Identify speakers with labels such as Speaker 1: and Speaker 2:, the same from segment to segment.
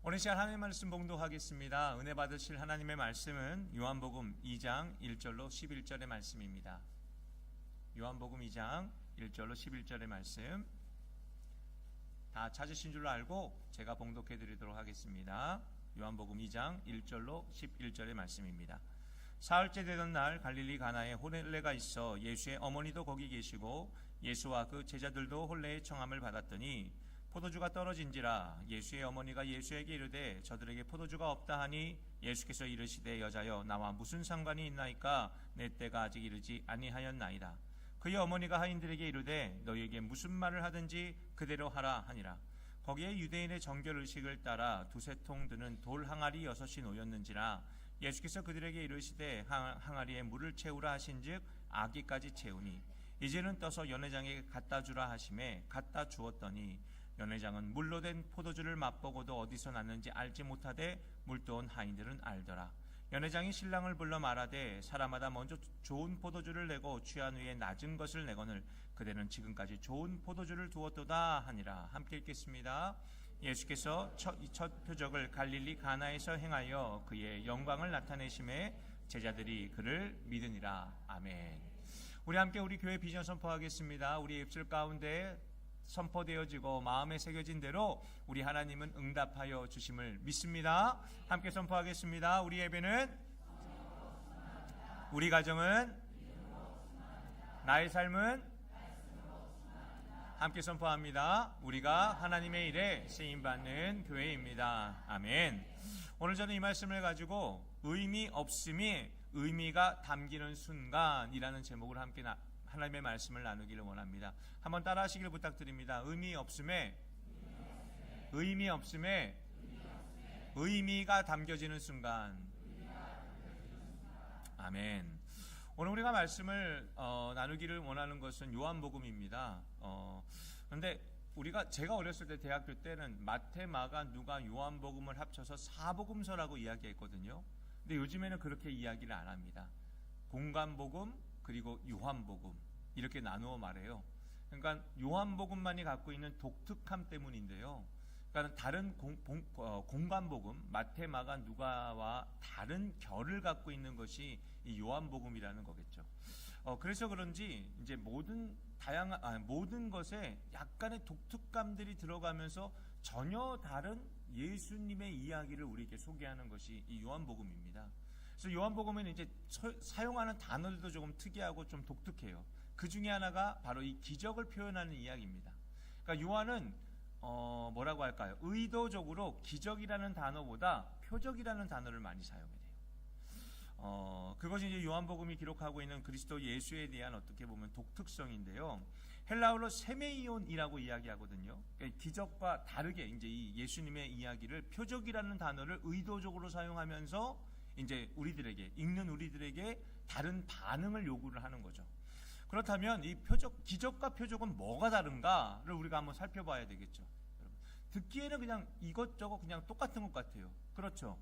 Speaker 1: 오늘 시간 하나님의 말씀 봉독하겠습니다. 은혜 받으실 하나님의 말씀은 요한복음 2장 1절로 11절의 말씀입니다. 요한복음 2장 1절로 11절의 말씀 다 찾으신 줄로 알고 제가 봉독해 드리도록 하겠습니다. 요한복음 2장 1절로 11절의 말씀입니다. 사흘째 되던 날 갈릴리 가나에 혼례가 있어 예수의 어머니도 거기 계시고 예수와 그 제자들도 혼례의 청함을 받았더니 포도주가 떨어진지라 예수의 어머니가 예수에게 이르되 저들에게 포도주가 없다 하니 예수께서 이르시되 여자여 나와 무슨 상관이 있나이까 내 때가 아직 이르지 아니하였나이다. 그의 어머니가 하인들에게 이르되 너희에게 무슨 말을 하든지 그대로 하라 하니라. 거기에 유대인의 정결의식을 따라 두세 통 드는 돌 항아리 6이 놓였는지라 예수께서 그들에게 이르시되 항아리에 물을 채우라 하신즉 아기까지 채우니 이제는 떠서 연회장에게 갖다 주라 하심에 갖다 주었더니 연회장은 물로 된 포도주를 맛보고도 어디서 났는지 알지 못하되 물도온 하인들은 알더라. 연회장이 신랑을 불러 말하되 사람마다 먼저 좋은 포도주를 내고 취한 후에 낮은 것을 내거늘 그대는 지금까지 좋은 포도주를 두었도다 하니라. 함께 읽겠습니다. 예수께서 첫 표적을 갈릴리 가나에서 행하여 그의 영광을 나타내심에 제자들이 그를 믿으니라. 아멘. 우리 함께 우리 교회 비전 선포하겠습니다. 우리 입술 가운데 선포되어지고 마음에 새겨진 대로 우리 하나님은 응답하여 주심을 믿습니다. 함께 선포하겠습니다. 우리 예배는, 우리 가정은, 나의 삶은 함께 선포합니다. 우리가 하나님의 일에 쓰임받는 교회입니다. 아멘. 오늘 저는 이 말씀을 가지고 의미 없음이 의미가 담기는 순간이라는 제목을 함께 하나님의 말씀을 나누기를 원합니다. 한번 따라 하시기를 부탁드립니다. 의미 없음에 의미가 담겨지는 순간. 아멘. 오늘 우리가 말씀을 나누기를 원하는 것은 요한복음입니다. 그런데 제가 어렸을 때 대학교 때는 마태, 마가, 누가, 요한복음을 합쳐서 사복음서라고 이야기했거든요. 근데 요즘에는 그렇게 이야기를 안 합니다. 공관복음 그리고 요한복음 이렇게 나누어 말해요. 그러니까 요한복음만이 갖고 있는 독특함 때문인데요. 그러니까 다른 공관복음 마태, 마가, 누가와 다른 결을 갖고 있는 것이 이 요한복음이라는 거겠죠. 그래서 그런지 이제 모든 것에 약간의 독특감들이 들어가면서 전혀 다른 예수님의 이야기를 우리에게 소개하는 것이 이 요한복음입니다. 그래서 요한복음은 이제 사용하는 단어들도 조금 특이하고 좀 독특해요. 그 중에 하나가 바로 이 기적을 표현하는 이야기입니다. 그러니까 요한은 뭐라고 할까요? 의도적으로 기적이라는 단어보다 표적이라는 단어를 많이 사용해요. 그것이 이제 요한복음이 기록하고 있는 그리스도 예수에 대한 어떻게 보면 독특성인데요. 헬라어로 세메이온이라고 이야기하거든요. 그러니까 기적과 다르게 이제 이 예수님의 이야기를 표적이라는 단어를 의도적으로 사용하면서 이제 읽는 우리들에게 다른 반응을 요구를 하는 거죠. 그렇다면 이 기적과 표적은 뭐가 다른가를 우리가 한번 살펴봐야 되겠죠. 여러분, 듣기에는 그냥 이것저것 그냥 똑같은 것 같아요. 그렇죠?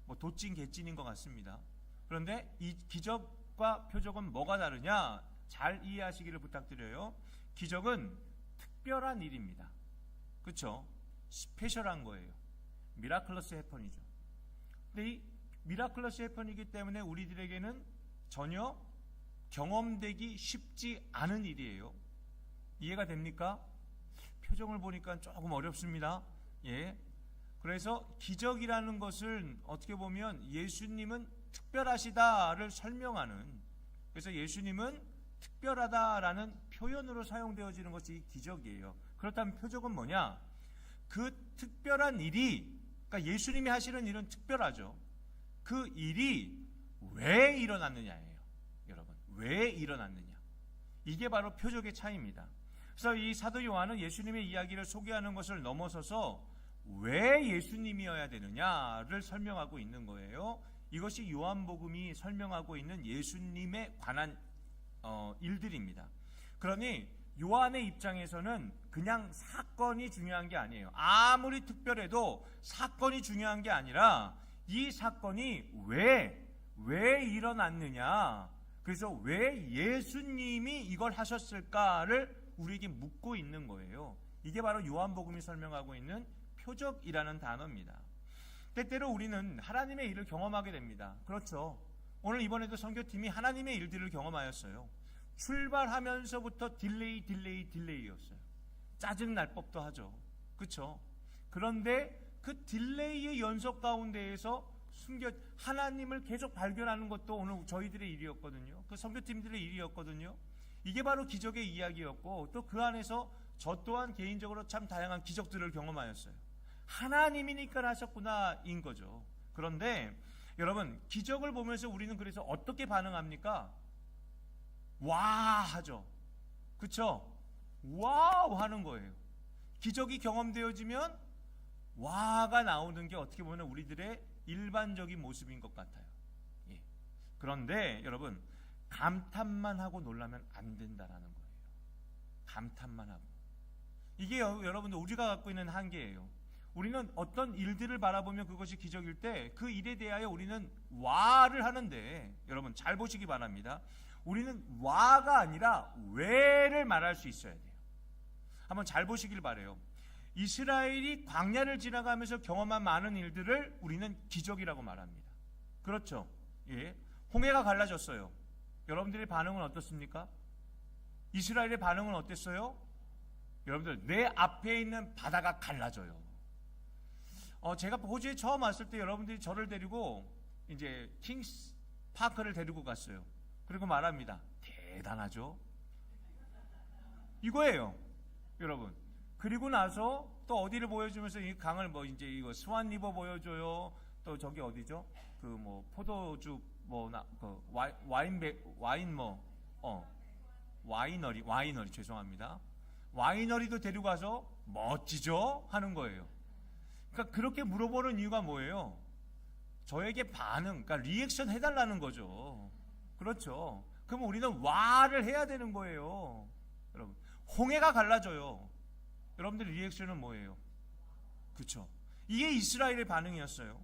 Speaker 1: 뭐 도찐 개찐인 것 같습니다. 그런데 이 기적과 표적은 뭐가 다르냐? 잘 이해하시기를 부탁드려요. 기적은 특별한 일입니다. 그렇죠? 스페셜한 거예요. 미라클러스 해펀이죠. 근데 이 미라클러스 해펀이기 때문에 우리들에게는 전혀 경험되기 쉽지 않은 일이에요. 이해가 됩니까? 표정을 보니까 조금 어렵습니다. 예. 그래서 기적이라는 것을 어떻게 보면 예수님은 특별하시다를 설명하는, 그래서 예수님은 특별하다라는 표현으로 사용되어지는 것이 기적이에요. 그렇다면 표적은 뭐냐? 그 특별한 일이, 그러니까 예수님이 하시는 일은 특별하죠. 그 일이 왜 일어났느냐예요. 여러분, 왜 일어났느냐? 이게 바로 표적의 차이입니다. 그래서 이 사도 요한은 예수님의 이야기를 소개하는 것을 넘어서서 왜 예수님이어야 되느냐를 설명하고 있는 거예요. 이것이 요한복음이 설명하고 있는 예수님에 관한 일들입니다. 그러니 요한의 입장에서는 그냥 사건이 중요한 게 아니에요. 아무리 특별해도 사건이 중요한 게 아니라 이 사건이 왜 일어났느냐, 그래서 왜 예수님이 이걸 하셨을까를 우리에게 묻고 있는 거예요. 이게 바로 요한복음이 설명하고 있는 표적이라는 단어입니다. 때때로 우리는 하나님의 일을 경험하게 됩니다. 그렇죠. 오늘 이번에도 선교팀이 하나님의 일들을 경험하였어요. 출발하면서부터 딜레이였어요. 짜증날 법도 하죠. 그렇죠. 그런데 그 딜레이의 연속 가운데에서 하나님을 계속 발견하는 것도 오늘 저희들의 일이었거든요. 그 선교팀들의 일이었거든요. 이게 바로 기적의 이야기였고, 또 그 안에서 저 또한 개인적으로 참 다양한 기적들을 경험하였어요. 하나님이니까 하셨구나인 거죠. 그런데 여러분, 기적을 보면서 우리는 그래서 어떻게 반응합니까? 와 하죠. 그쵸? 와우 하는 거예요. 기적이 경험되어지면 와가 나오는 게 어떻게 보면 우리들의 일반적인 모습인 것 같아요. 예. 그런데 여러분, 감탄만 하고 놀라면 안 된다라는 거예요. 감탄만 하고. 이게 여러분들 우리가 갖고 있는 한계예요. 우리는 어떤 일들을 바라보면 그것이 기적일 때 그 일에 대하여 우리는 와를 하는데, 여러분 잘 보시기 바랍니다. 우리는 와가 아니라 왜를 말할 수 있어야 돼요. 한번 잘 보시길 바라요. 이스라엘이 광야를 지나가면서 경험한 많은 일들을 우리는 기적이라고 말합니다. 그렇죠? 예. 홍해가 갈라졌어요. 여러분들의 반응은 어떻습니까? 이스라엘의 반응은 어땠어요? 여러분들, 내 앞에 있는 바다가 갈라져요. 제가 호주에 처음 왔을 때 여러분들이 저를 데리고 이제 킹스 파크를 데리고 갔어요. 그리고 말합니다. 대단하죠? 이거예요, 여러분. 그리고 나서 또 어디를 보여주면서 이 강을 뭐 이제 이거 스완 리버 보여줘요. 또 저기 어디죠? 그 뭐 포도주 그 와이너리 죄송합니다. 와이너리도 데리고 가서 멋지죠? 하는 거예요. 그러니까 그렇게 물어보는 이유가 뭐예요? 저에게 반응, 그러니까 리액션 해달라는 거죠. 그렇죠. 그럼 우리는 와를 해야 되는 거예요. 여러분, 홍해가 갈라져요. 여러분들 리액션은 뭐예요? 그렇죠. 이게 이스라엘의 반응이었어요.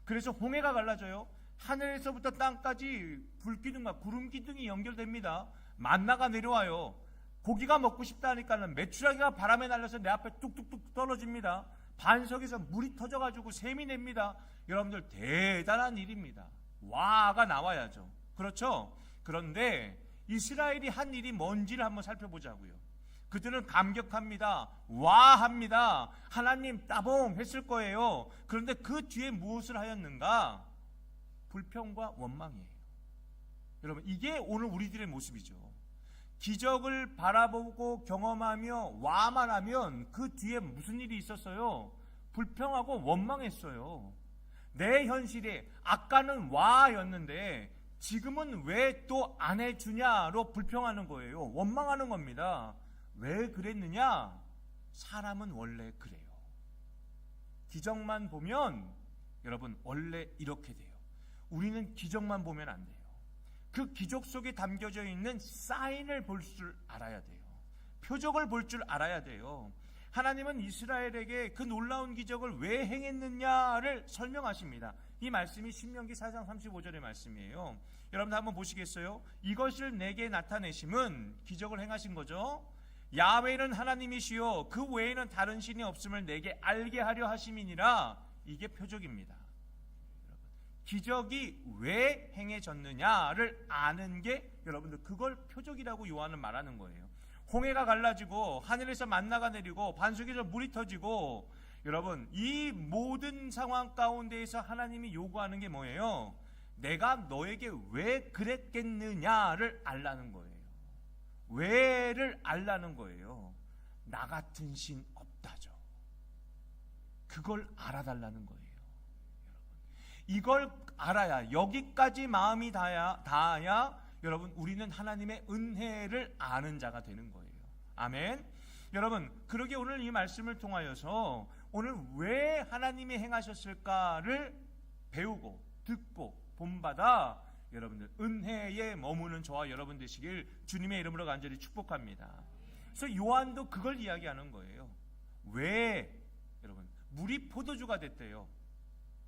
Speaker 1: 그래서 홍해가 갈라져요. 하늘에서부터 땅까지 불기둥과 구름 기둥이 연결됩니다. 만나가 내려와요. 고기가 먹고 싶다 하니까는 메추라기가 바람에 날려서 내 앞에 뚝뚝뚝 떨어집니다. 반석에서 물이 터져가지고 샘이 냅니다. 여러분들 대단한 일입니다. 와가 나와야죠. 그렇죠? 그런데 이스라엘이 한 일이 뭔지를 한번 살펴보자고요. 그들은 감격합니다. 와합니다. 하나님 따봉 했을 거예요. 그런데 그 뒤에 무엇을 하였는가? 불평과 원망이에요. 여러분, 이게 오늘 우리들의 모습이죠. 기적을 바라보고 경험하며 와만 하면 그 뒤에 무슨 일이 있었어요? 불평하고 원망했어요. 내 현실에 아까는 와였는데 지금은 왜 또 안 해주냐로 불평하는 거예요. 원망하는 겁니다. 왜 그랬느냐? 사람은 원래 그래요. 기적만 보면 여러분 원래 이렇게 돼요. 우리는 기적만 보면 안 돼요. 그 기적 속에 담겨져 있는 사인을 볼 줄 알아야 돼요. 표적을 볼 줄 알아야 돼요. 하나님은 이스라엘에게 그 놀라운 기적을 왜 행했느냐를 설명하십니다. 이 말씀이 신명기 4장 35절의 말씀이에요. 여러분 한번 보시겠어요? 이것을 내게 나타내심은 기적을 행하신 거죠. 야훼는 하나님이시요 그 외에는 다른 신이 없음을 내게 알게 하려 하심이니라. 이게 표적입니다. 기적이 왜 행해졌느냐를 아는 게 여러분들 그걸 표적이라고 요한은 말하는 거예요. 홍해가 갈라지고 하늘에서 만나가 내리고 반석에서 물이 터지고, 여러분 이 모든 상황 가운데에서 하나님이 요구하는 게 뭐예요? 내가 너에게 왜 그랬겠느냐를 알라는 거예요. 왜를 알라는 거예요. 나 같은 신 없다죠. 그걸 알아달라는 거예요. 이걸 알아야, 여기까지 마음이 닿아야 여러분 우리는 하나님의 은혜를 아는 자가 되는 거예요. 아멘. 여러분, 그러게 오늘 이 말씀을 통하여서 오늘 왜 하나님이 행하셨을까를 배우고 듣고 본받아 여러분들 은혜에 머무는 저와 여러분 되시길 주님의 이름으로 간절히 축복합니다. 그래서 요한도 그걸 이야기하는 거예요. 왜 여러분 물이 포도주가 됐대요.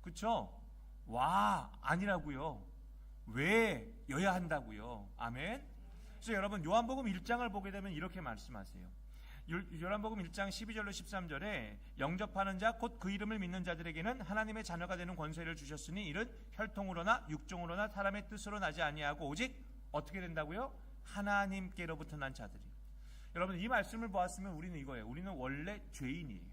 Speaker 1: 그렇죠? 와 아니라고요. 왜 여야 한다고요. 아멘. 그래서 여러분 요한복음 1장을 보게 되면 이렇게 말씀하세요. 요한복음 1장 12절로 13절에 영접하는 자 곧 그 이름을 믿는 자들에게는 하나님의 자녀가 되는 권세를 주셨으니 이는 혈통으로나 육종으로나 사람의 뜻으로 나지 아니하고 오직 어떻게 된다고요? 하나님께로부터 난 자들이. 여러분 이 말씀을 보았으면 우리는 이거예요. 우리는 원래 죄인이에요.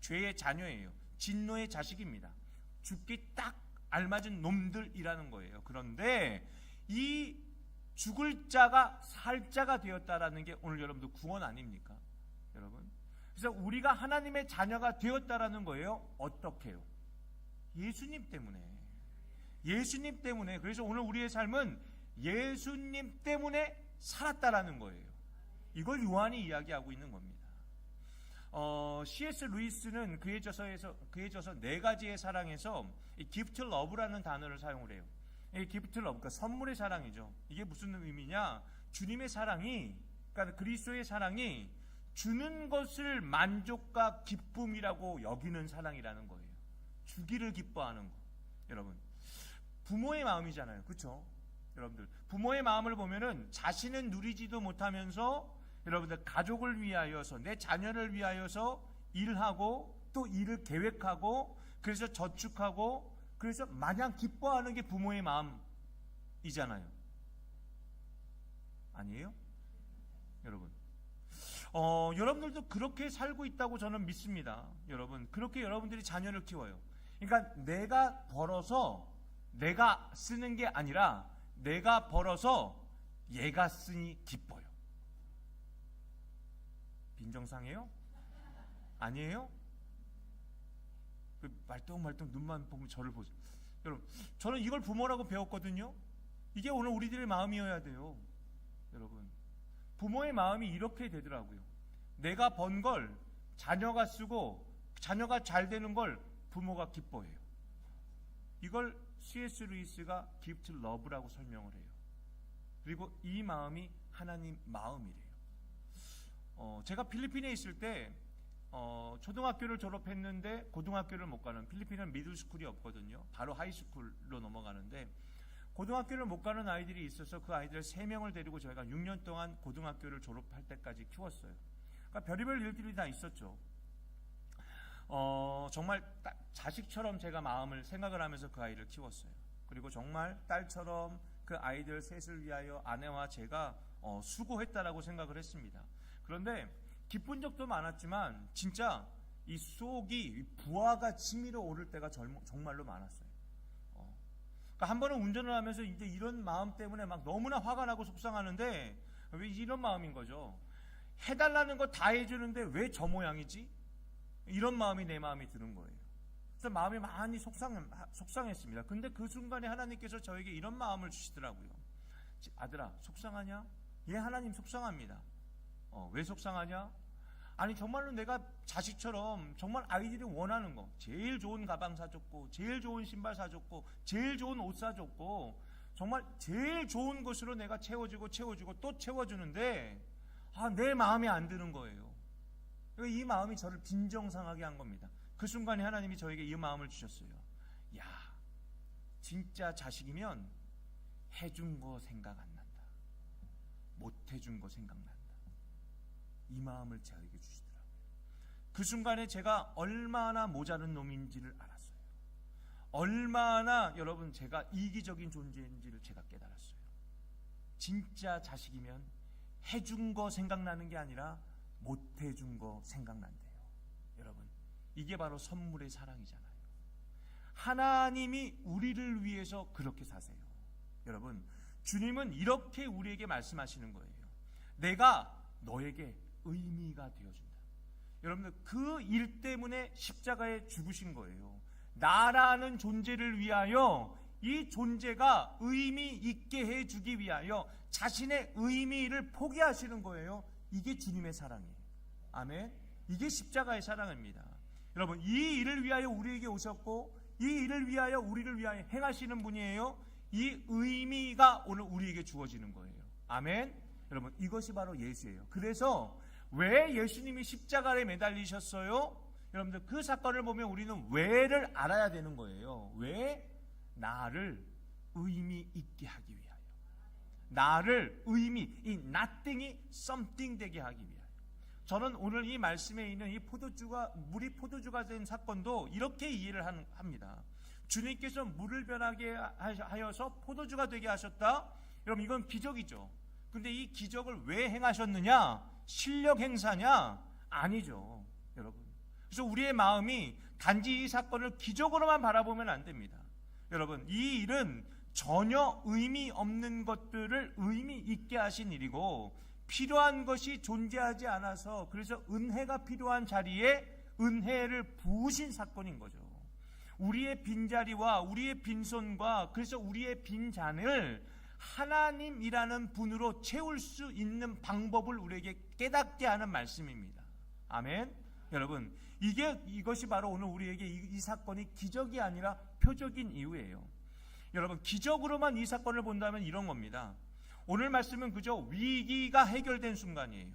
Speaker 1: 죄의 자녀예요. 진노의 자식입니다. 죽기 딱 알맞은 놈들이라는 거예요. 그런데 이 죽을 자가 살 자가 되었다라는 게 오늘 여러분들 구원 아닙니까? 여러분. 그래서 우리가 하나님의 자녀가 되었다라는 거예요. 어떻게요? 예수님 때문에. 예수님 때문에. 그래서 오늘 우리의 삶은 예수님 때문에 살았다라는 거예요. 이걸 요한이 이야기하고 있는 겁니다. C.S. 루이스는 그의 저서 네 가지의 사랑에서 이 기프트 러브라는 단어를 사용을 해요. 이 기프트 러브, 그러니까 선물의 사랑이죠. 이게 무슨 의미냐? 주님의 사랑이, 그러니까 그리스도의 사랑이 주는 것을 만족과 기쁨이라고 여기는 사랑이라는 거예요. 주기를 기뻐하는 거. 여러분, 부모의 마음이잖아요. 그렇죠? 여러분들, 부모의 마음을 보면은 자신은 누리지도 못하면서 여러분들 가족을 위하여서, 내 자녀를 위하여서 일하고 또 일을 계획하고 그래서 저축하고 그래서 마냥 기뻐하는 게 부모의 마음이잖아요. 아니에요? 여러분, 여러분들도 그렇게 살고 있다고 저는 믿습니다. 여러분, 그렇게 여러분들이 자녀를 키워요. 그러니까 내가 벌어서 내가 쓰는 게 아니라 내가 벌어서 얘가 쓰니 기뻐요. 빈정상해요? 아니에요? 말똥말똥 눈만 보면 저를 보죠. 여러분, 저는 이걸 부모라고 배웠거든요. 이게 오늘 우리들의 마음이어야 돼요. 여러분, 부모의 마음이 이렇게 되더라고요. 내가 번 걸 자녀가 쓰고 자녀가 잘 되는 걸 부모가 기뻐해요. 이걸 C.S. 루이스가 기프트 러브라고 설명을 해요. 그리고 이 마음이 하나님 마음이래요. 제가 필리핀에 있을 때 초등학교를 졸업했는데 고등학교를 못 가는, 필리핀은 미들스쿨이 없거든요. 바로 하이스쿨로 넘어가는데 고등학교를 못 가는 아이들이 있어서 그 아이들 3명을 데리고 저희가 6년 동안 고등학교를 졸업할 때까지 키웠어요. 그러니까 별의별 일들이 다 있었죠. 정말 자식처럼 제가 생각을 하면서 그 아이를 키웠어요. 그리고 정말 딸처럼 그 아이들 셋을 위하여 아내와 제가 수고했다라고 생각을 했습니다. 그런데 기쁜 적도 많았지만 진짜 이 속이 부하가 치밀어 오를 때가 정말로 많았어요. 그러니까 한 번은 운전을 하면서 이제 이런 마음 때문에 막 너무나 화가 나고 속상하는데 왜 이런 마음인 거죠? 해달라는 거 다 해주는데 왜 저 모양이지? 이런 마음이 내 마음이 드는 거예요. 그래서 마음이 많이 속상했습니다. 근데 그 순간에 하나님께서 저에게 이런 마음을 주시더라고요. 아들아, 속상하냐? 예, 하나님 속상합니다. 왜 속상하냐? 아니 정말로 내가 자식처럼 정말 아이들이 원하는 거, 제일 좋은 가방 사줬고 제일 좋은 신발 사줬고 제일 좋은 옷 사줬고 정말 제일 좋은 것으로 내가 채워주고 또 채워주는데 내 마음에 안 드는 거예요. 이 마음이 저를 빈정상하게 한 겁니다. 그 순간에 하나님이 저에게 이 마음을 주셨어요. 야, 진짜 자식이면 해준 거 생각 안 난다. 못 해준 거 생각난다. 이 마음을 저에게 주시더라고요. 그 순간에 제가 얼마나 모자른 놈인지를 알았어요. 얼마나 여러분 제가 이기적인 존재인지를 제가 깨달았어요. 진짜 자식이면 해준 거 생각나는 게 아니라 못 해준 거 생각난대요. 여러분, 이게 바로 선물의 사랑이잖아요. 하나님이 우리를 위해서 그렇게 사세요. 여러분, 주님은 이렇게 우리에게 말씀하시는 거예요. 내가 너에게 의미가 되어준다. 여러분들, 그 일 때문에 십자가에 죽으신 거예요. 나라는 존재를 위하여 이 존재가 의미 있게 해주기 위하여 자신의 의미를 포기하시는 거예요. 이게 주님의 사랑이에요. 아멘. 이게 십자가의 사랑입니다. 여러분, 이 일을 위하여 우리에게 오셨고 이 일을 위하여 우리를 위하여 행하시는 분이에요. 이 의미가 오늘 우리에게 주어지는 거예요. 아멘. 여러분, 이것이 바로 예수예요. 그래서 왜 예수님이 십자가에 매달리셨어요? 여러분들, 그 사건을 보면 우리는 왜를 알아야 되는 거예요. 왜? 나를 의미 있게 하기 위하여. 나를 이 nothing이 something 되게 하기 위하여. 저는 오늘 이 말씀에 있는 이 물이 포도주가 된 사건도 이렇게 이해를 합니다. 주님께서 물을 변하게 하여서 포도주가 되게 하셨다? 여러분, 이건 기적이죠. 근데 이 기적을 왜 행하셨느냐? 실력 행사냐? 아니죠, 여러분. 그래서 우리의 마음이 단지 이 사건을 기적으로만 바라보면 안 됩니다. 여러분, 이 일은 전혀 의미 없는 것들을 의미 있게 하신 일이고, 필요한 것이 존재하지 않아서 그래서 은혜가 필요한 자리에 은혜를 부으신 사건인 거죠. 우리의 빈자리와 우리의 빈손과 그래서 우리의 빈잔을 하나님이라는 분으로 채울 수 있는 방법을 우리에게 깨닫게 하는 말씀입니다. 아멘. 여러분, 이것이 바로 오늘 우리에게 이 사건이 기적이 아니라 표적인 이유예요. 여러분, 기적으로만 이 사건을 본다면 이런 겁니다. 오늘 말씀은 그저 위기가 해결된 순간이에요.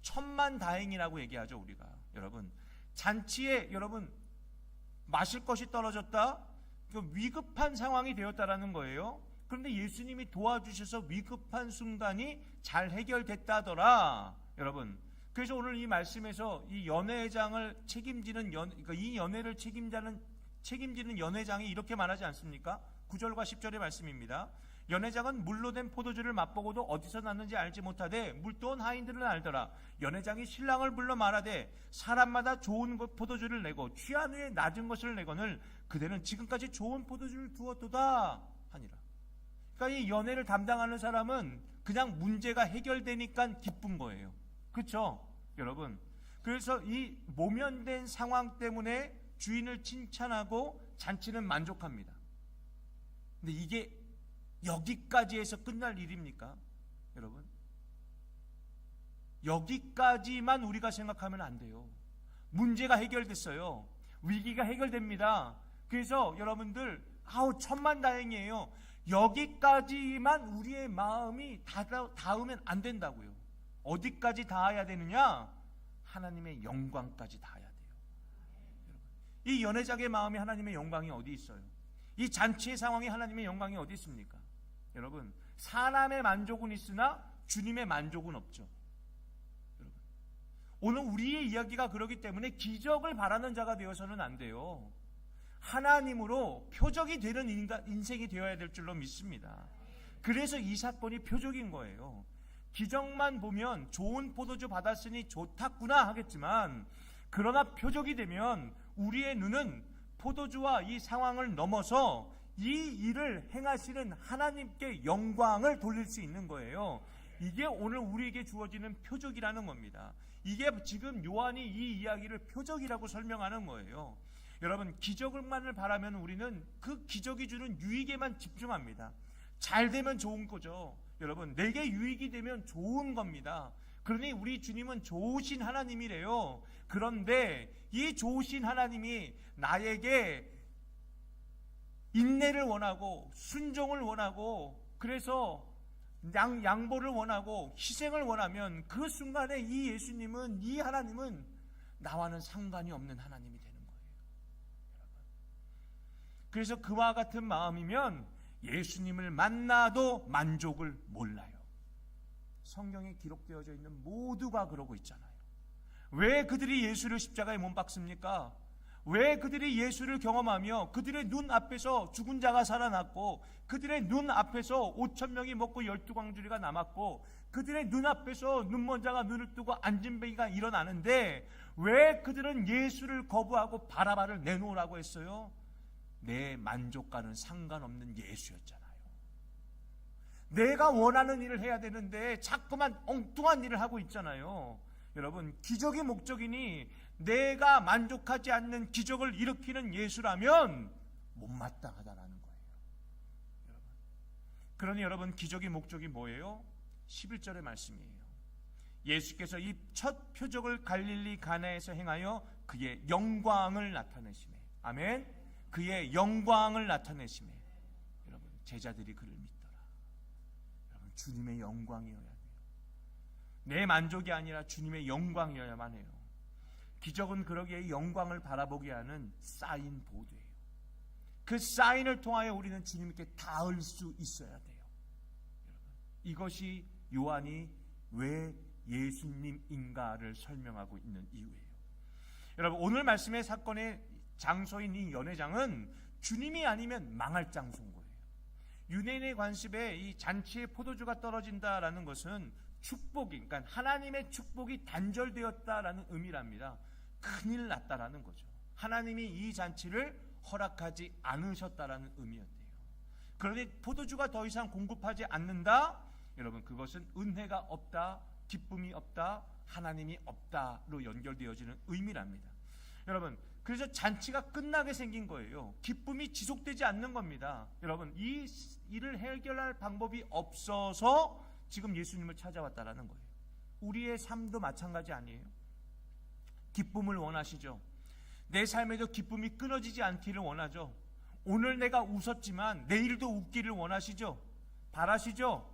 Speaker 1: 천만다행이라고 얘기하죠, 우리가. 여러분, 잔치에 여러분 마실 것이 떨어졌다, 위급한 상황이 되었다라는 거예요. 그런데 예수님이 도와주셔서 위급한 순간이 잘 해결됐다더라. 여러분, 그래서 오늘 이 말씀에서 이 연회장을 책임지는 그러니까 이 연회를 책임지는 연회장이 이렇게 말하지 않습니까? 9절과 10절의 말씀입니다. 연회장은 물로 된 포도주를 맛보고도 어디서 났는지 알지 못하되 물도온 하인들은 알더라. 연회장이 신랑을 불러 말하되 사람마다 좋은 포도주를 내고 취한 후에 낮은 것을 내거늘 그대는 지금까지 좋은 포도주를 두었도다 하니라. 그러니까 이 연회를 담당하는 사람은 그냥 문제가 해결되니까 기쁜 거예요. 그렇죠, 여러분? 그래서 이 모면된 상황 때문에 주인을 칭찬하고 잔치는 만족합니다. 근데 이게 여기까지 해서 끝날 일입니까? 여러분, 여기까지만 우리가 생각하면 안 돼요. 문제가 해결됐어요. 위기가 해결됩니다. 그래서 여러분들 천만다행이에요. 여기까지만 우리의 마음이 닿으면 안 된다고요. 어디까지 닿아야 되느냐? 하나님의 영광까지 닿아야 돼요. 이 연회장의 마음이 하나님의 영광이 어디 있어요? 이 잔치의 상황이 하나님의 영광이 어디 있습니까? 여러분, 사람의 만족은 있으나 주님의 만족은 없죠. 여러분, 오늘 우리의 이야기가 그렇기 때문에 기적을 바라는 자가 되어서는 안 돼요. 하나님으로 표적이 되는 인생이 되어야 될 줄로 믿습니다. 그래서 이 사건이 표적인 거예요. 기적만 보면 좋은 포도주 받았으니 좋았구나 하겠지만, 그러나 표적이 되면 우리의 눈은 포도주와 이 상황을 넘어서 이 일을 행하시는 하나님께 영광을 돌릴 수 있는 거예요. 이게 오늘 우리에게 주어지는 표적이라는 겁니다. 이게 지금 요한이 이 이야기를 표적이라고 설명하는 거예요. 여러분, 기적을만을 바라면 우리는 그 기적이 주는 유익에만 집중합니다. 잘 되면 좋은 거죠. 여러분, 내게 유익이 되면 좋은 겁니다. 그러니 우리 주님은 좋으신 하나님이래요. 그런데 이 좋으신 하나님이 나에게 인내를 원하고 순종을 원하고 그래서 양보를 원하고 희생을 원하면 그 순간에 이 예수님은, 이 하나님은 나와는 상관이 없는 하나님이 되는 거예요. 그래서 그와 같은 마음이면 예수님을 만나도 만족을 몰라요. 성경에 기록되어져 있는 모두가 그러고 있잖아요. 왜 그들이 예수를 십자가에 못 박습니까? 왜 그들이 예수를 경험하며 그들의 눈 앞에서 죽은 자가 살아났고 그들의 눈 앞에서 5,000명이 먹고 12광주리가 남았고 그들의 눈 앞에서 눈먼 자가 눈을 뜨고 안진뱅이가 일어나는데 왜 그들은 예수를 거부하고 바라바를 내놓으라고 했어요? 내 만족과는 상관없는 예수였잖아요. 내가 원하는 일을 해야 되는데 자꾸만 엉뚱한 일을 하고 있잖아요. 여러분, 기적이 목적이니 내가 만족하지 않는 기적을 일으키는 예수라면 못마땅하다라는 거예요. 여러분, 그러니 여러분, 기적의 목적이 뭐예요? 11절의 말씀이에요. 예수께서 이 첫 표적을 갈릴리 가나에서 행하여 그의 영광을 나타내시매. 아멘. 그의 영광을 나타내시매. 여러분, 제자들이 그를 믿더라. 여러분, 주님의 영광이어야 돼요. 내 만족이 아니라 주님의 영광이어야만 해요. 기적은 그러기에 영광을 바라보게 하는 사인 보드예요. 그 사인을 통하여 우리는 주님께 닿을 수 있어야 돼요. 여러분, 이것이 요한이 왜 예수님인가를 설명하고 있는 이유예요. 여러분, 오늘 말씀의 사건의 장소인 이 연회장은 주님이 아니면 망할 장소인 거예요. 유대인의 관습에 이 잔치에 포도주가 떨어진다라는 것은 축복이, 그러니까 하나님의 축복이 단절되었다라는 의미랍니다. 큰일 났다라는 거죠. 하나님이 이 잔치를 허락하지 않으셨다라는 의미였대요. 그런데 포도주가 더 이상 공급하지 않는다? 여러분, 그것은 은혜가 없다, 기쁨이 없다, 하나님이 없다로 연결되어지는 의미랍니다. 여러분, 그래서 잔치가 끝나게 생긴 거예요. 기쁨이 지속되지 않는 겁니다. 여러분, 이 일을 해결할 방법이 없어서 지금 예수님을 찾아왔다라는 거예요. 우리의 삶도 마찬가지 아니에요? 기쁨을 원하시죠? 내 삶에도 기쁨이 끊어지지 않기를 원하죠? 오늘 내가 웃었지만 내일도 웃기를 원하시죠? 바라시죠?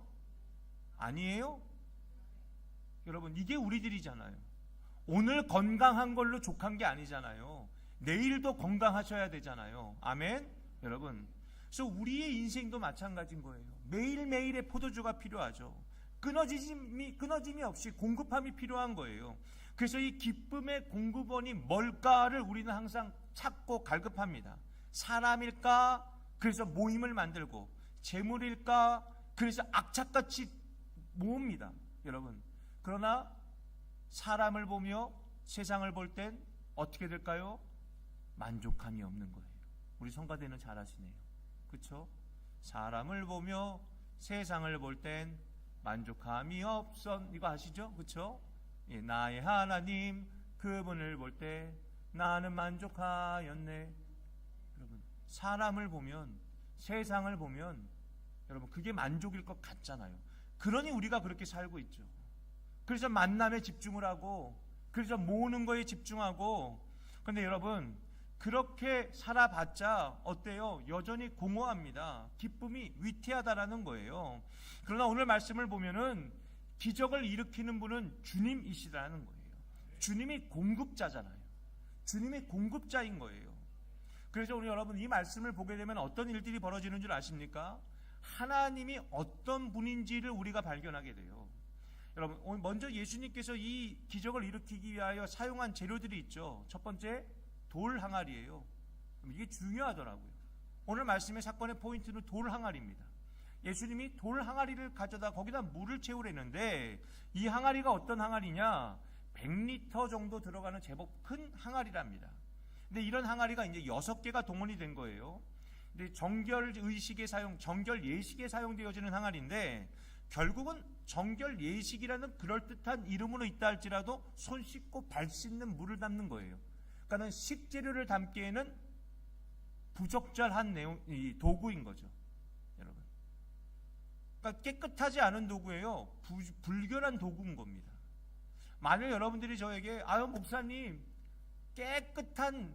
Speaker 1: 아니에요? 여러분, 이게 우리들이잖아요. 오늘 건강한 걸로 족한 게 아니잖아요. 내일도 건강하셔야 되잖아요. 아멘? 여러분, 그래서 우리의 인생도 마찬가지인 거예요. 매일매일의 포도주가 필요하죠. 끊어짐이 없이 공급함이 필요한 거예요. 그래서 이 기쁨의 공급원이 뭘까를 우리는 항상 찾고 갈급합니다. 사람일까? 그래서 모임을 만들고, 재물일까? 그래서 악착같이 모읍니다. 여러분, 그러나 사람을 보며 세상을 볼 땐 어떻게 될까요? 만족함이 없는 거예요. 우리 성가대는 잘 아시네요. 그렇죠? 사람을 보며 세상을 볼 땐 만족함이 없어. 이거 아시죠? 그렇죠? 예, 나의 하나님 그분을 볼 때 나는 만족하였네. 여러분, 사람을 보면, 세상을 보면 여러분 그게 만족일 것 같잖아요. 그러니 우리가 그렇게 살고 있죠. 그래서 만남에 집중을 하고, 그래서 모으는 거에 집중하고. 그런데 여러분, 그렇게 살아봤자 어때요? 여전히 공허합니다. 기쁨이 위태하다라는 거예요. 그러나 오늘 말씀을 보면은 기적을 일으키는 분은 주님이시라는 거예요. 주님이 공급자잖아요. 주님이 공급자인 거예요. 그래서 우리 여러분, 이 말씀을 보게 되면 어떤 일들이 벌어지는 줄 아십니까? 하나님이 어떤 분인지를 우리가 발견하게 돼요. 여러분, 먼저 예수님께서 이 기적을 일으키기 위하여 사용한 재료들이 있죠. 첫 번째, 돌 항아리예요. 이게 중요하더라고요. 오늘 말씀의 사건의 포인트는 돌 항아리입니다. 예수님이 돌 항아리를 가져다 거기다 물을 채우려는데, 이 항아리가 어떤 항아리냐? 100리터 정도 들어가는 제법 큰 항아리랍니다. 근데 이런 항아리가 이제 6개가 동원이 된 거예요. 근데 정결 예식에 사용되어지는 항아리인데, 결국은 정결 예식이라는 그럴듯한 이름으로 있다 할지라도 손 씻고 발 씻는 물을 담는 거예요. 그러니까 식재료를 담기에는 부적절한 이 도구인 거죠, 여러분. 그러니까 깨끗하지 않은 도구예요. 불결한 도구인 겁니다. 만약 여러분들이 저에게 목사님 깨끗한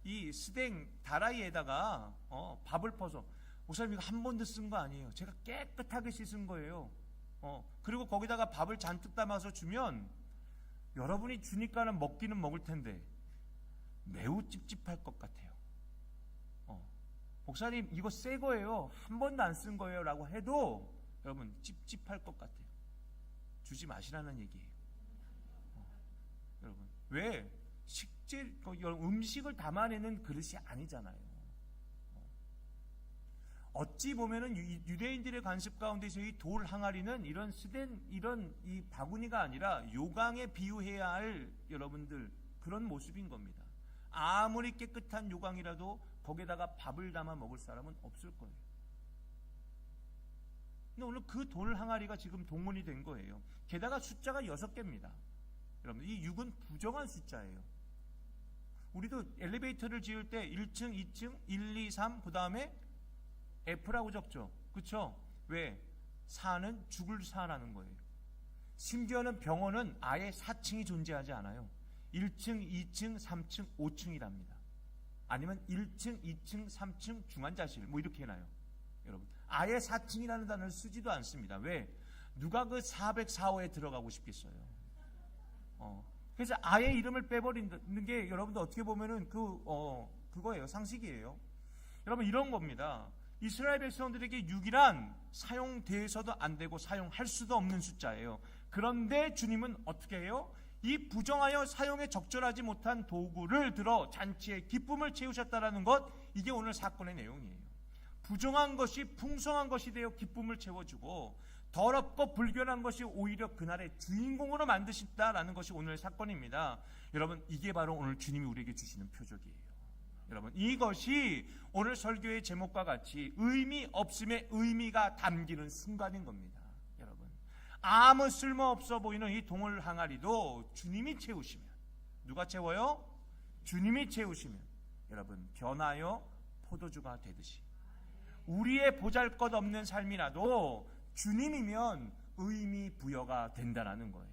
Speaker 1: 이 스댕 다라이에다가 밥을 퍼서, 목사님 이거 한 번도 쓴 거 아니에요. 제가 깨끗하게 씻은 거예요. 그리고 거기다가 밥을 잔뜩 담아서 주면 여러분이 주니까는 먹기는 먹을 텐데 매우 찝찝할 것 같아요. 목사님 이거 새 거예요. 한 번도 안 쓴 거예요 라고 해도 여러분 찝찝할 것 같아요. 주지 마시라는 얘기예요. 여러분, 왜? 음식을 담아내는 그릇이 아니잖아요. 어찌 보면은 유대인들의 관습 가운데서 이 돌 항아리는 이런 이 바구니가 아니라 요강에 비유해야 할 여러분들 그런 모습인 겁니다. 아무리 깨끗한 요강이라도 거기에다가 밥을 담아 먹을 사람은 없을 거예요. 근데 오늘 그 돌 항아리가 지금 동원이 된 거예요. 게다가 숫자가 6개입니다. 여러분, 이 6은 부정한 숫자예요. 우리도 엘리베이터를 지을 때 1층, 2층, 1, 2, 3, 그 다음에 F라고 적죠. 그렇죠? 왜? 4는 죽을 4라는 거예요. 심지어는 병원은 아예 4층이 존재하지 않아요. 1층, 2층, 3층, 5층이랍니다. 아니면 1층, 2층, 3층 중환자실 뭐 이렇게 해놔요. 여러분, 아예 4층이라는 단어를 쓰지도 않습니다. 왜? 누가 그 404호에 들어가고 싶겠어요. 그래서 아예 이름을 빼버리는 게 여러분들 어떻게 보면은 그거예요. 상식이에요. 여러분, 이런 겁니다. 이스라엘 백성들에게 6이란 사용돼서도 안 되고 사용할 수도 없는 숫자예요. 그런데 주님은 어떻게 해요? 이 부정하여 사용에 적절하지 못한 도구를 들어 잔치에 기쁨을 채우셨다라는 것, 이게 오늘 사건의 내용이에요. 부정한 것이 풍성한 것이 되어 기쁨을 채워주고 더럽고 불결한 것이 오히려 그날의 주인공으로 만드신다라는 것이 오늘 사건입니다. 여러분, 이게 바로 오늘 주님이 우리에게 주시는 표적이에요. 여러분, 이것이 오늘 설교의 제목과 같이 의미 없음의 의미가 담기는 순간인 겁니다. 여러분, 아무 쓸모없어 보이는 이 동물 항아리도 주님이 채우시면, 누가 채워요? 주님이 채우시면 여러분, 변하여 포도주가 되듯이 우리의 보잘것없는 삶이라도 주님이면 의미 부여가 된다는 거예요.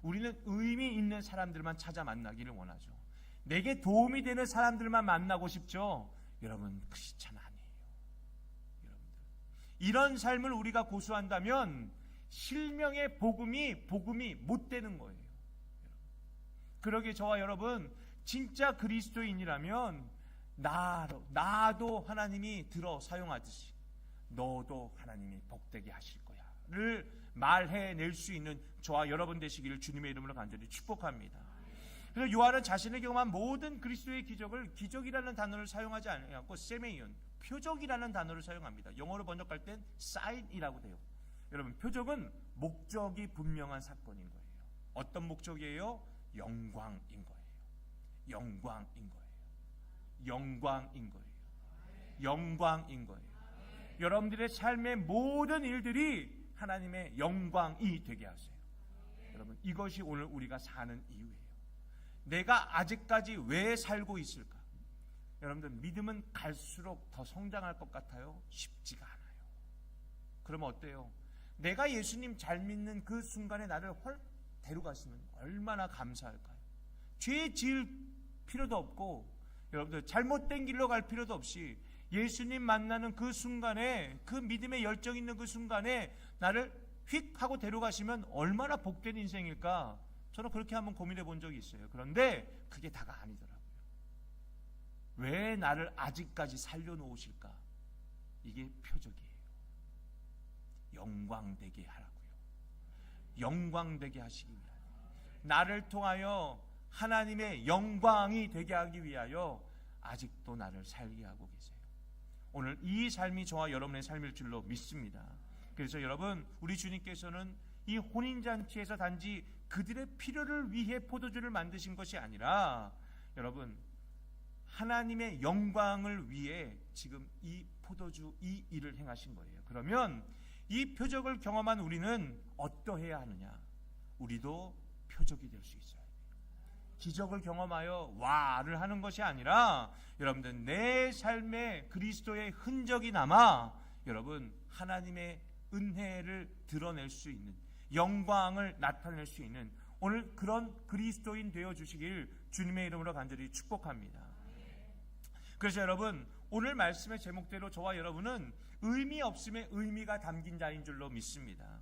Speaker 1: 우리는 의미 있는 사람들만 찾아 만나기를 원하죠. 내게 도움이 되는 사람들만 만나고 싶죠. 여러분, 크리스찬 아니에요. 여러분들, 이런 삶을 우리가 고수한다면 실명의 복음이 못 되는 거예요. 그러기에 저와 여러분, 진짜 그리스도인이라면 나도 하나님이 들어 사용하듯이 너도 하나님이 복되게 하실 거야 를 말해낼 수 있는 저와 여러분 되시기를 주님의 이름으로 간절히 축복합니다. 그래서 요한은 자신의 경험한 모든 그리스도의 기적을 기적이라는 단어를 사용하지 않고 세메이온, 표적이라는 단어를 사용합니다. 영어로 번역할 땐 사인이라고 돼요. 여러분, 표적은 목적이 분명한 사건인 거예요. 어떤 목적이에요? 영광인 거예요. 영광인 거예요. 영광인 거예요. 영광인 거예요. 여러분들의 삶의 모든 일들이 하나님의 영광이 되게 하세요. 여러분, 이것이 오늘 우리가 사는 이유예요. 내가 아직까지 왜 살고 있을까? 여러분들, 믿음은 갈수록 더 성장할 것 같아요? 쉽지가 않아요. 그러면 어때요? 내가 예수님 잘 믿는 그 순간에 나를 헐 데려가시면 얼마나 감사할까요? 죄 지을 필요도 없고, 여러분들 잘못된 길로 갈 필요도 없이 예수님 만나는 그 순간에, 그 믿음의 열정 있는 그 순간에 나를 휙 하고 데려가시면 얼마나 복된 인생일까? 저는 그렇게 한번 고민해 본 적이 있어요. 그런데 그게 다가 아니더라고요. 왜 나를 아직까지 살려놓으실까? 이게 표적이에요. 영광되게 하라고요. 영광되게 하시기 위하여, 나를 통하여 하나님의 영광이 되게 하기 위하여 아직도 나를 살게 하고 계세요. 오늘 이 삶이 저와 여러분의 삶일 줄로 믿습니다. 그래서 여러분, 우리 주님께서는 이 혼인잔치에서 단지 그들의 필요를 위해 포도주를 만드신 것이 아니라, 여러분, 하나님의 영광을 위해 지금 이 포도주, 이 일을 행하신 거예요. 그러면 이 표적을 경험한 우리는 어떠해야 하느냐? 우리도 표적이 될 수 있어요. 기적을 경험하여 와를 하는 것이 아니라, 여러분들, 내 삶에 그리스도의 흔적이 남아 여러분 하나님의 은혜를 드러낼 수 있는, 영광을 나타낼 수 있는 오늘 그런 그리스도인 되어 주시길 주님의 이름으로 간절히 축복합니다. 그래서 여러분, 오늘 말씀의 제목대로 저와 여러분은 의미 없음의 의미가 담긴 자인 줄로 믿습니다.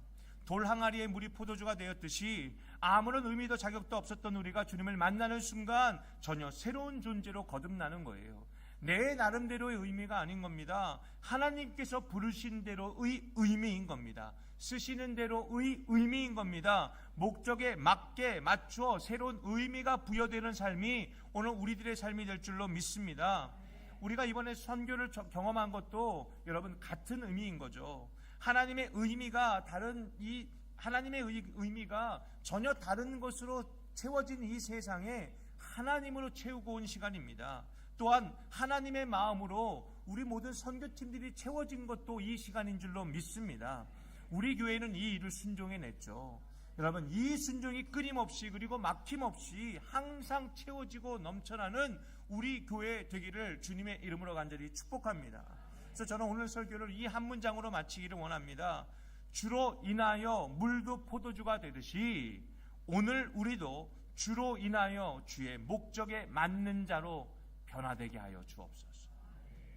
Speaker 1: 돌 항아리에 물이 포도주가 되었듯이 아무런 의미도 자격도 없었던 우리가 주님을 만나는 순간 전혀 새로운 존재로 거듭나는 거예요. 내 나름대로의 의미가 아닌 겁니다. 하나님께서 부르신 대로의 의미인 겁니다. 쓰시는 대로의 의미인 겁니다. 목적에 맞게 맞추어 새로운 의미가 부여되는 삶이 오늘 우리들의 삶이 될 줄로 믿습니다. 우리가 이번에 선교를 경험한 것도 여러분 같은 의미인 거죠. 하나님의 의미가 다른, 이 하나님의 의미가 전혀 다른 것으로 채워진 이 세상에 하나님으로 채우고 온 시간입니다. 또한 하나님의 마음으로 우리 모든 선교팀들이 채워진 것도 이 시간인 줄로 믿습니다. 우리 교회는 이 일을 순종해냈죠. 여러분, 이 순종이 끊임없이 그리고 막힘없이 항상 채워지고 넘쳐나는 우리 교회 되기를 주님의 이름으로 간절히 축복합니다. 그래서 저는 오늘 설교를 이 한 문장으로 마치기를 원합니다. 주로 인하여 물도 포도주가 되듯이 오늘 우리도 주로 인하여 주의 목적에 맞는 자로 변화되게 하여 주옵소서.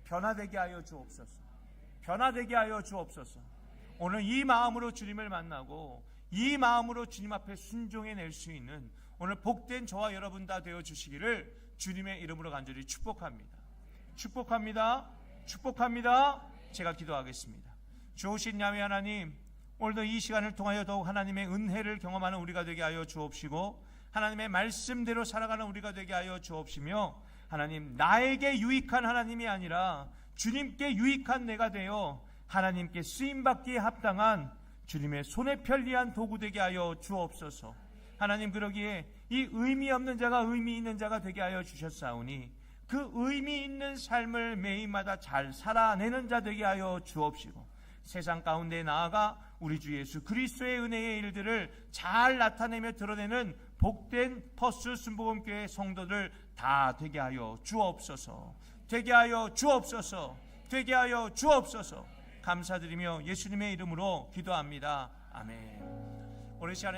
Speaker 1: 변화되게 하여 주옵소서. 변화되게 하여 주옵소서. 오늘 이 마음으로 주님을 만나고 이 마음으로 주님 앞에 순종해낼 수 있는 오늘 복된 저와 여러분 다 되어 주시기를 주님의 이름으로 간절히 축복합니다. 축복합니다. 축복합니다. 제가 기도하겠습니다. 좋으신 야훼 하나님, 오늘도 이 시간을 통하여 더욱 하나님의 은혜를 경험하는 우리가 되게 하여 주옵시고, 하나님의 말씀대로 살아가는 우리가 되게 하여 주옵시며, 하나님, 나에게 유익한 하나님이 아니라 주님께 유익한 내가 되어 하나님께 쓰임받기에 합당한 주님의 손에 편리한 도구 되게 하여 주옵소서. 하나님, 그러기에 이 의미 없는 자가 의미 있는 자가 되게 하여 주셨사오니 그 의미 있는 삶을 매일마다 잘 살아내는 자 되게 하여 주옵시고, 세상 가운데 나아가 우리 주 예수 그리스도의 은혜의 일들을 잘 나타내며 드러내는 복된 퍼스 순복음교회 성도들 다 되게 하여 주옵소서. 되게 하여 주옵소서. 되게 하여 주옵소서. 감사드리며 예수님의 이름으로 기도합니다. 아멘. 오늘 시간에